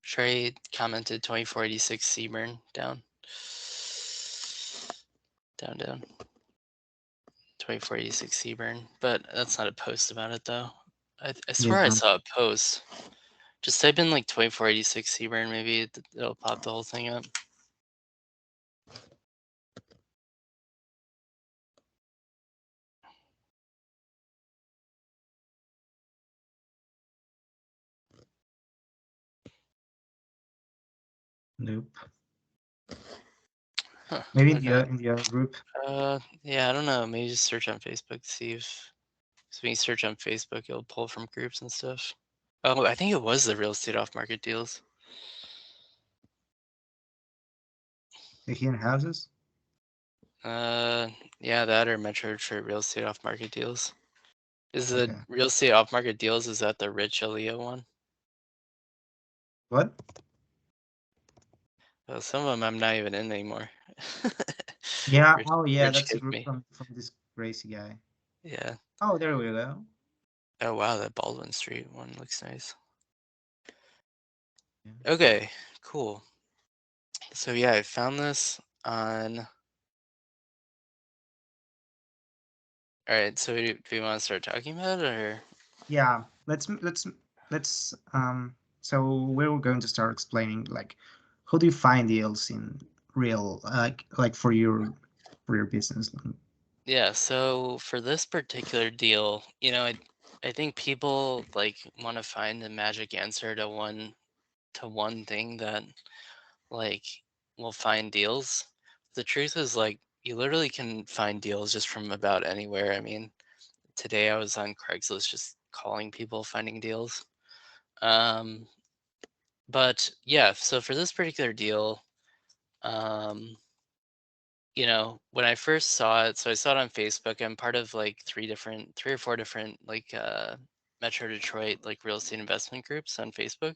Trey commented 2486 Seyburn down. Down. 2486 Seyburn. But that's not a post about it though. I swear I Yeah. saw a post. Just type in like 2486 Seyburn, maybe it'll pop the whole thing up. Nope. Huh, Maybe okay. in the other group. Yeah, I don't know. Maybe just search on Facebook to see if. So when you search on Facebook, it'll pull from groups and stuff. Oh, I think it was the real estate off-market deals. The hidden houses. Yeah, that or Metro Detroit real estate off-market deals. Is the Okay. real estate off-market deals? Is that the Rich Leo one? What? Well, some of them I'm not even in anymore. Yeah. Rich, Oh, yeah. Rich That's a gave group me. from this crazy guy. Yeah. Oh, there we go. Oh wow, that Baldwin Street one looks nice. Yeah. Okay, cool. So yeah, I found this on. All right, so do we want to start talking about it or? Yeah. Let's. So we're going to start explaining like how do you find deals in real like for your business. Yeah, so for this particular deal, I think people like want to find the magic answer to one thing that like will find deals. The truth is like you literally can find deals just from about anywhere. I mean, today I was on Craigslist just calling people finding deals. Um, but yeah, so for this particular deal, um, when I first saw it, so I saw it on Facebook. I'm part of like three or four different like Metro Detroit like real estate investment groups on Facebook.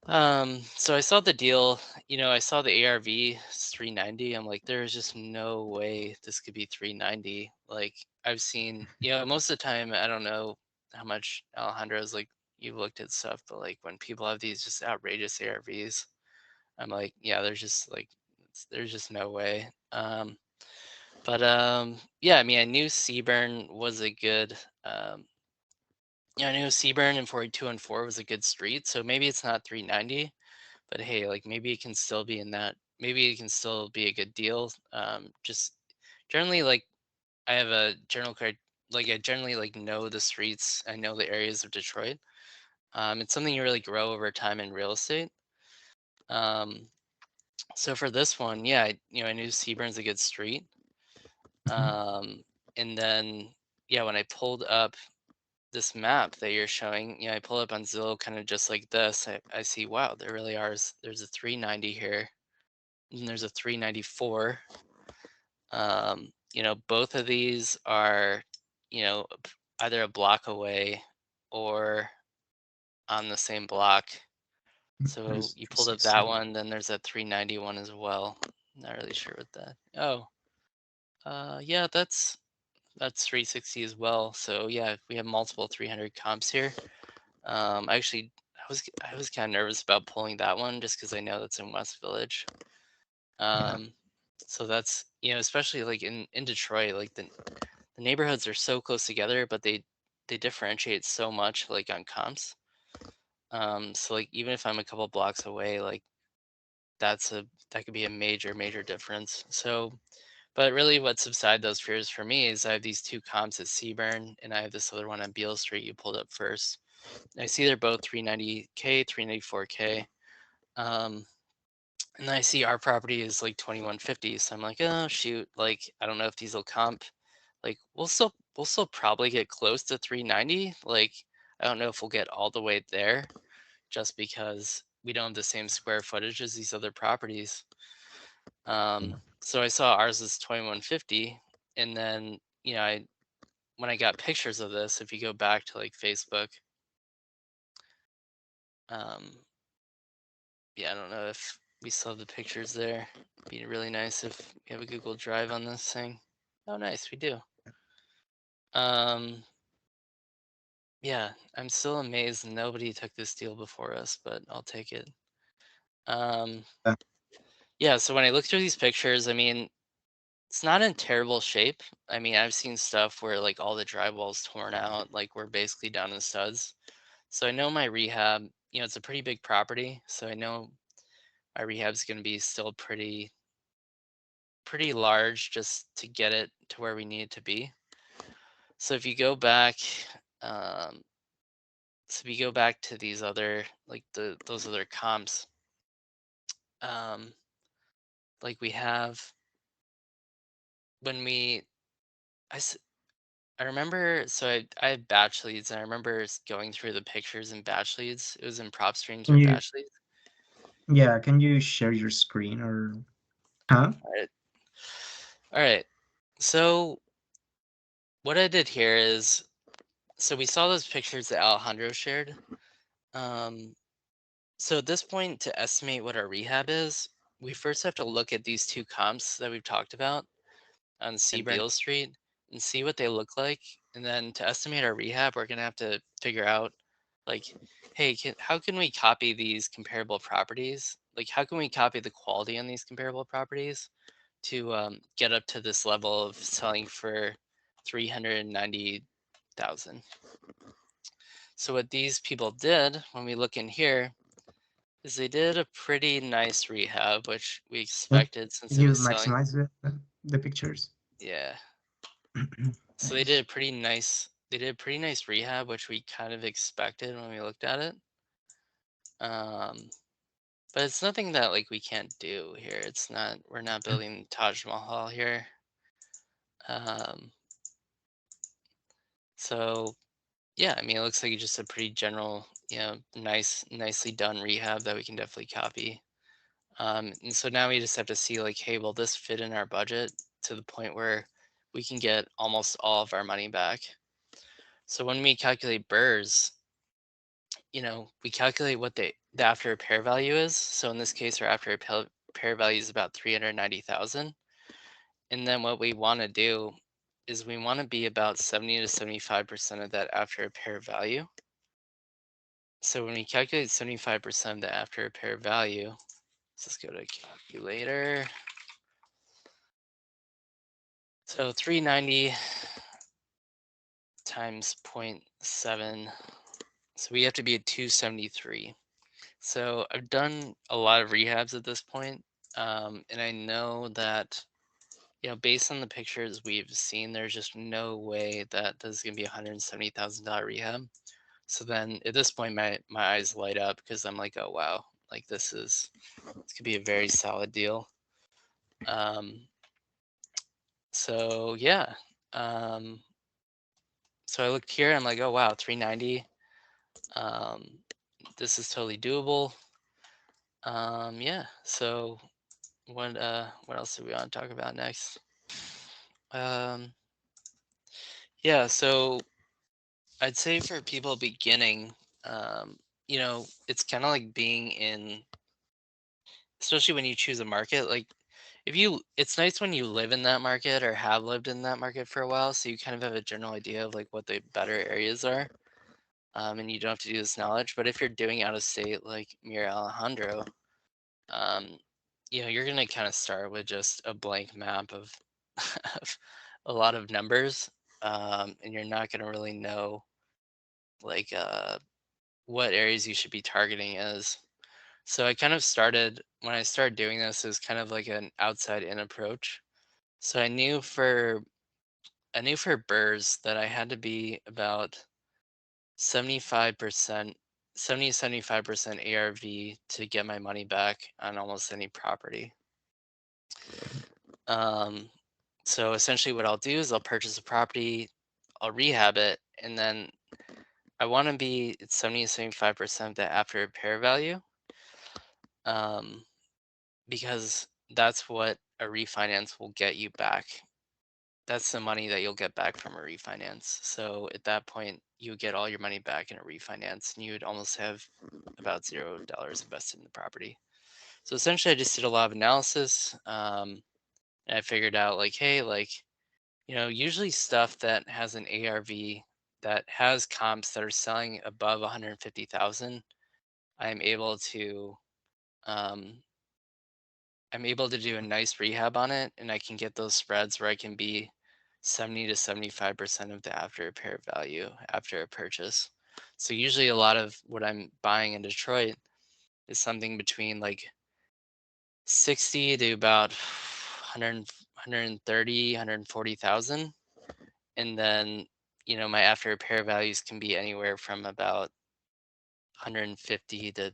So I saw the deal, I saw the ARV 390. I'm like, there's just no way this could be 390. Like I've seen, most of the time, I don't know how much Alejandro's like you've looked at stuff, but like when people have these just outrageous ARVs, I'm like, yeah, there's just no way. But yeah, I mean, I knew Seyburn was a good, I knew Seyburn and 42 and 4 was a good street. So maybe it's not 390, but hey, like maybe it can still be in that. Maybe it can still be a good deal. Just generally, like I have a like I generally like know the streets. I know the areas of Detroit. It's something you really grow over time in real estate. Um, so for this one, yeah, I knew Seaburn's a good street. Um, and then, yeah, when I pulled up this map that you're showing, I pulled up on Zillow kind of just like this. I see, wow, there really are. There's a 390 here, and there's a 394. Both of these are, either a block away or on the same block. So There's you pulled up that 360. one, then there's that 391 as well. Not really sure what that. Oh, yeah, that's 360 as well. So yeah, we have multiple 300 comps here. Actually, I was kind of nervous about pulling that one just because I know that's in West Village. Yeah. So that's especially like in Detroit, like the neighborhoods are so close together, but they differentiate so much like on comps. So like even if I'm a couple blocks away, like that could be a major difference. So but really, what subside those fears for me is I have these two comps at Seyburn, and I have this other one on Beale Street you pulled up first. I see they're both 390K, 394K. And then I see our property is like 2150. So I'm like, oh shoot, like I don't know if these will comp. Like we'll still probably get close to 390. Like I don't know if we'll get all the way there just because we don't have the same square footage as these other properties. So I saw ours is 2150, and then when I got pictures of this, if you go back to like Facebook, um, yeah, I don't know if we still have the pictures there. It'd be really nice if we have a Google Drive on this thing. Oh, nice, we do. Um, Yeah, I'm still amazed nobody took this deal before us, but I'll take it. Um, Uh, yeah, so when I look through these pictures, I mean, it's not in terrible shape. I mean, I've seen stuff where like all the drywall's torn out, like we're basically down to studs. So I know my rehab, it's a pretty big property, so I know my rehab's going to be still pretty large just to get it to where we need it to be. So if you go back, um, to these other like those other comps, um, like we have when we I s- I remember so I had batch leads and I remember going through the pictures in batch leads. It was in prop streams can or you, batch leads. yeah, can you share your screen or, huh? All right. All right. So what I did here is so we saw those pictures that Alejandro shared. Um, so at this point, to estimate what our rehab is, we first have to look at these two comps that we've talked about on Seyburn Beale Street and see what they look like. And then to estimate our rehab, we're gonna have to figure out, like, hey, how can we copy these comparable properties? Like, how can we copy the quality on these comparable properties to get up to this level of selling for 390,000? So what these people did when we look in here is they did a pretty nice rehab, which we Can expected since it you was selling. maximize the pictures? Yeah. So Nice. they did a pretty nice rehab, which we kind of expected when we looked at it. Um, but it's nothing that like we can't do here. We're not building Taj Mahal here. Um, so yeah, I mean it looks like just a pretty general, nicely done rehab that we can definitely copy. And so now we just have to see like, hey, will this fit in our budget to the point where we can get almost all of our money back? So when we calculate BRRRRs, we calculate what the after repair value is. So in this case, our after repair value is about 390,000. And then what we want to do is we want to be about 70 to 75% of that after repair value. So when we calculate 75% of the after repair value, let's go to calculator. So 390 times zero point 0.7. So we have to be at 273. So I've done a lot of rehabs at this point, and I know that based on the pictures we've seen, there's just no way that this is gonna be $170,000 rehab. So then at this point, my eyes light up because I'm like, oh wow, like this could be a very solid deal. Um, so yeah, um, so I looked here, I'm like, oh wow, 390. Um, this is totally doable. Yeah. So what else do we want to talk about next? Um, yeah. So I'd say for people beginning, it's kind of like being in, especially when you choose a market. Like it's nice when you live in that market or have lived in that market for a while, so you kind of have a general idea of like what the better areas are. And you don't have to do this knowledge. But if you're doing out of state, like Mir Alejandro, um, you're gonna kind of start with just a blank map of, of a lot of numbers, and you're not gonna really know like what areas you should be targeting as. So I kind of started when I started doing this as kind of like an outside in approach. So I knew for burrs that I had to be about 75%, 70 to 75% ARV to get my money back on almost any property. Um, so essentially, what I'll do is I'll purchase a property, I'll rehab it, and then I want to be at 70 to 75% of the after repair value, um, because that's what a refinance will get you back. That's the money that you'll get back from a refinance. So at that point, you would get all your money back in a refinance, and you would almost have about $0 invested in the property. So essentially, I just did a lot of analysis, and I figured out like, hey, like usually stuff that has an ARV that has comps that are selling above 150,000, I'm able to um, I'm able to do a nice rehab on it, and I can get those spreads where I can be 70 to 75% of the after repair value after a purchase. So usually a lot of what I'm buying in Detroit is something between like 60 to about 100, 140,000. And then, my after repair values can be anywhere from about 150 to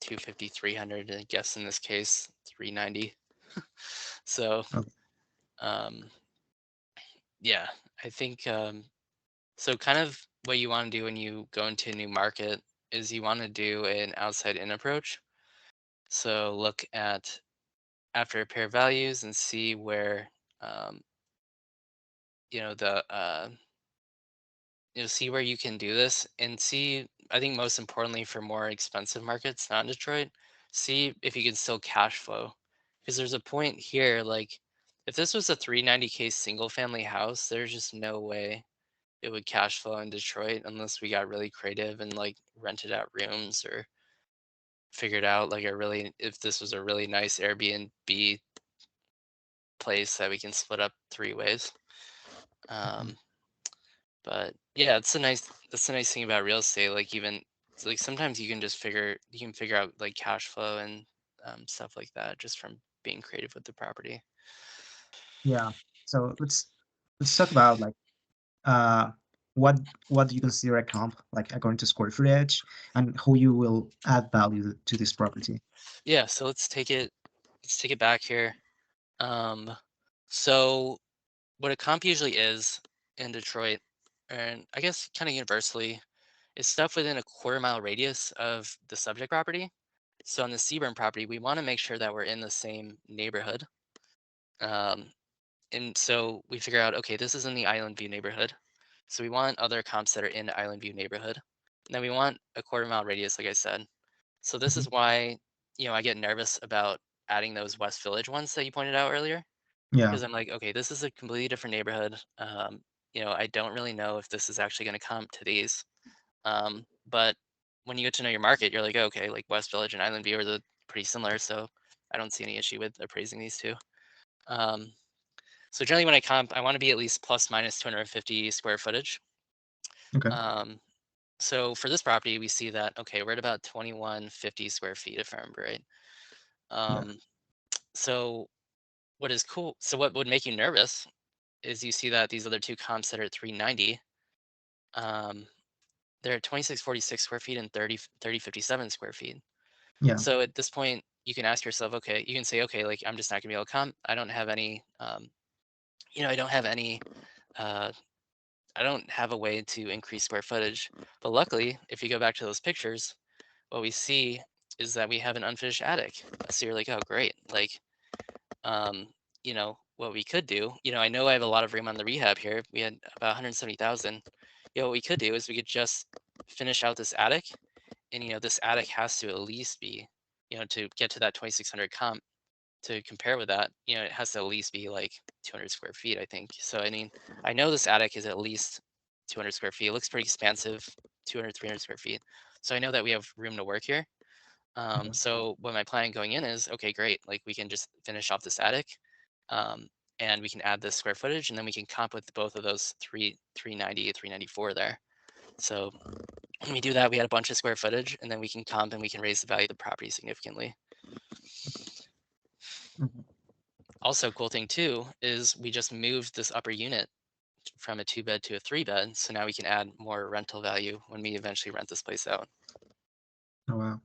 250, 300, I guess in this case, 390. So, Oh, um, yeah, I think so. Kind of what you want to do when you go into a new market is you want to do an outside in approach. So look at after repair values and see where um, the see where you can do this and see. I think most importantly for more expensive markets, not in Detroit, see if you can still cash flow. Because there's a point here, like if this was a 390K single family house, there's just no way it would cash flow in Detroit unless we got really creative and like rented out rooms or figured out like a really if this was a really nice Airbnb place that we can split up three ways. mhm. Um, but yeah, that's the nice thing about real estate. Like even like sometimes you can figure out like cash flow and stuff like that just from being creative with the property. Yeah. So let's talk about like uh what what do you consider a comp, like according to square footage, and how you will add value to this property. Yeah, so let's take it back here. Um, so what a comp usually is in Detroit, and I guess kind of universally, is stuff within a quarter-mile radius of the subject property. So on the Seyburn property, we want to make sure that we're in the same neighborhood. Um, and so we figure out, okay, this is in the Island View neighborhood. So we want other comps that are in the Island View neighborhood. And then we want a quarter-mile radius, like I said. So this Mhm. is why, I get nervous about adding those West Village ones that you pointed out earlier. Yeah. Because I'm like, okay, this is a completely different neighborhood. I don't really know if this is actually going to comp to these. But when you get to know your market, you're like, okay, like West Village and Island View are pretty similar, so I don't see any issue with appraising these two. Um, so generally, when I comp, I want to be at least plus minus 250 square footage. Okay. Um, so for this property, we see that okay, we're at about 2150 square feet, if I remember right. Yeah. Um, so what is cool? So what would make you nervous is you see that these other two comps that are at 390, um, they're at 2646 square feet and 3057 square feet. Yeah. So at this point, you can ask yourself, okay, you can say, okay, like I'm just not gonna be able to come. I don't have any, I don't have any, uh, I don't have a way to increase square footage. But luckily, if you go back to those pictures, what we see is that we have an unfinished attic. So you're like, oh, great. Like, what we could do, I know I have a lot of room on the rehab here. We had about 170,000. What we could do is we could just finish out this attic. And, this attic has to at least be, to get to that 2,600 comp to compare with that, it has to at least be like 200 square feet, I think. So, I mean, I know this attic is at least 200 square feet. It looks pretty expansive, 200, 300 square feet. So I know that we have room to work here. Okay. So what my plan going in is, okay, great. Like we can just finish off this attic, um, and we can add this square footage, and then we can comp with both of those 390, 394 there. So when we do that, we had a bunch of square footage, and then we can comp and we can raise the value of the property significantly. Mhm. Also, cool thing too is we just moved this upper unit from a 2 bed to a 3 bed, so now we can add more rental value when we eventually rent this place out. Oh wow.